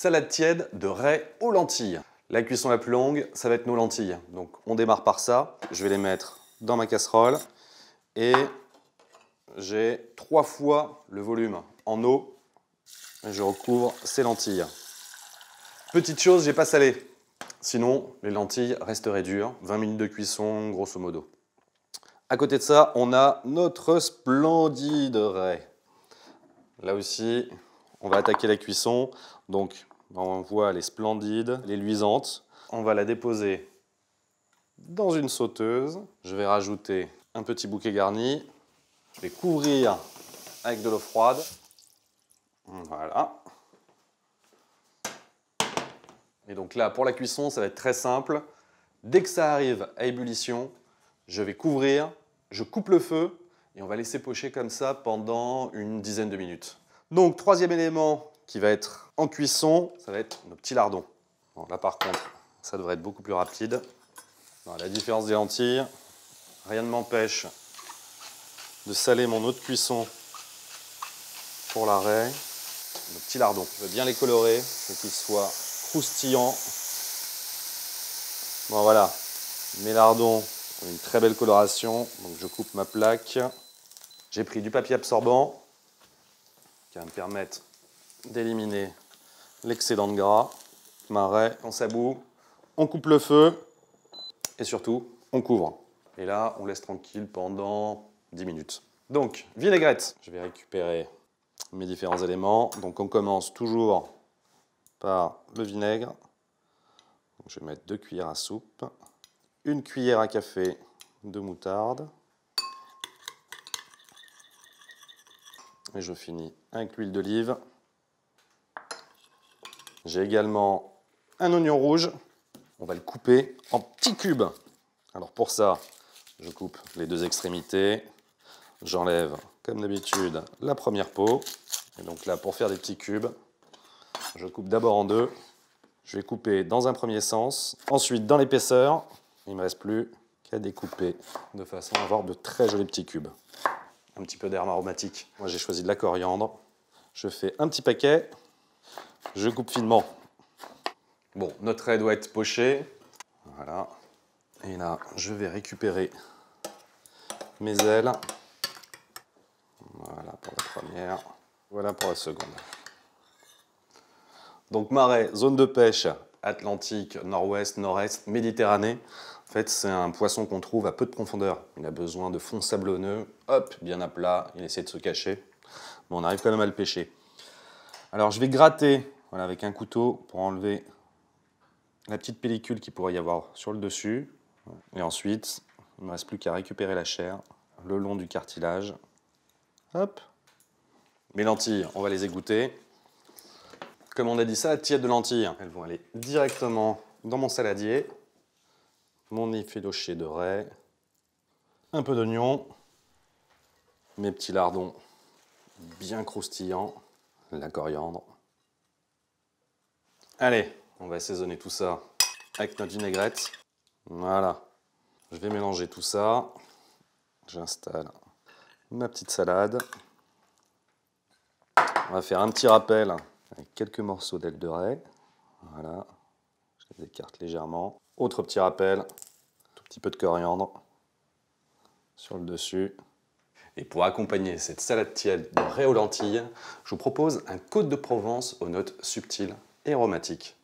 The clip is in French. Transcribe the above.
Salade tiède de raie aux lentilles. La cuisson la plus longue, ça va être nos lentilles. Donc on démarre par ça. Je vais les mettre dans ma casserole et j'ai 3 fois le volume en eau. Et je recouvre ces lentilles. Petite chose, j'ai pas salé. Sinon, les lentilles resteraient dures. 20 minutes de cuisson, grosso modo. À côté de ça, on a notre splendide raie. Là aussi, on va attaquer la cuisson. Donc, on voit les splendides, les luisantes. On va la déposer dans une sauteuse. Je vais rajouter un petit bouquet garni. Je vais couvrir avec de l'eau froide. Voilà. Et donc là, pour la cuisson, ça va être très simple. Dès que ça arrive à ébullition, je vais couvrir, je coupe le feu et on va laisser pocher comme ça pendant une dizaine de minutes. Donc, troisième élément qui va être en cuisson, ça va être nos petits lardons. Bon, là, par contre, ça devrait être beaucoup plus rapide. Bon, la différence des lentilles, rien ne m'empêche de saler mon eau de cuisson pour la raie. Nos petits lardons, je veux bien les colorer pour qu'ils soient croustillants. Bon, voilà, mes lardons ont une très belle coloration, donc je coupe ma plaque. J'ai pris du papier absorbant qui va me permettre d'éliminer l'excédent de gras. Ma raie, on s'about, on coupe le feu et surtout, on couvre. Et là, on laisse tranquille pendant 10 minutes. Donc, vinaigrette. Je vais récupérer mes différents éléments. Donc, on commence toujours par le vinaigre. Donc, je vais mettre 2 cuillères à soupe. 1 cuillère à café de moutarde. Et je finis avec l'huile d'olive. J'ai également un oignon rouge. On va le couper en petits cubes. Alors pour ça, je coupe les 2 extrémités. J'enlève, comme d'habitude, la première peau. Et donc là, pour faire des petits cubes, je coupe d'abord en 2. Je vais couper dans un premier sens. Ensuite, dans l'épaisseur, il ne me reste plus qu'à découper de façon à avoir de très jolis petits cubes. Un petit peu d'herbe aromatique. Moi, j'ai choisi de la coriandre. Je fais un petit paquet. Je coupe finement. Bon, notre raie doit être pochée. Voilà. Et là, je vais récupérer mes ailes. Voilà pour la première. Voilà pour la seconde. Donc, marais, zone de pêche, Atlantique, nord-ouest, nord-est, Méditerranée. En fait, c'est un poisson qu'on trouve à peu de profondeur. Il a besoin de fond sablonneux, hop, bien à plat, il essaie de se cacher. Mais on arrive quand même à le pêcher. Alors, je vais gratter voilà, avec un couteau pour enlever la petite pellicule qu'il pourrait y avoir sur le dessus. Et ensuite, il ne me reste plus qu'à récupérer la chair le long du cartilage. Hop. Mes lentilles, on va les égoutter. Comme on a dit, salade tiède de lentilles, elles vont aller directement dans mon saladier. Mon effiloché de raie, un peu d'oignon, mes petits lardons bien croustillants, la coriandre. Allez, on va assaisonner tout ça avec notre vinaigrette. Voilà, je vais mélanger tout ça. J'installe ma petite salade. On va faire un petit rappel avec quelques morceaux d'ailes de raie. Voilà, je les écarte légèrement. Autre petit rappel, tout petit peu de coriandre sur le dessus. Et pour accompagner cette salade tiède de raie aux lentilles, je vous propose un Côte de Provence aux notes subtiles et aromatiques.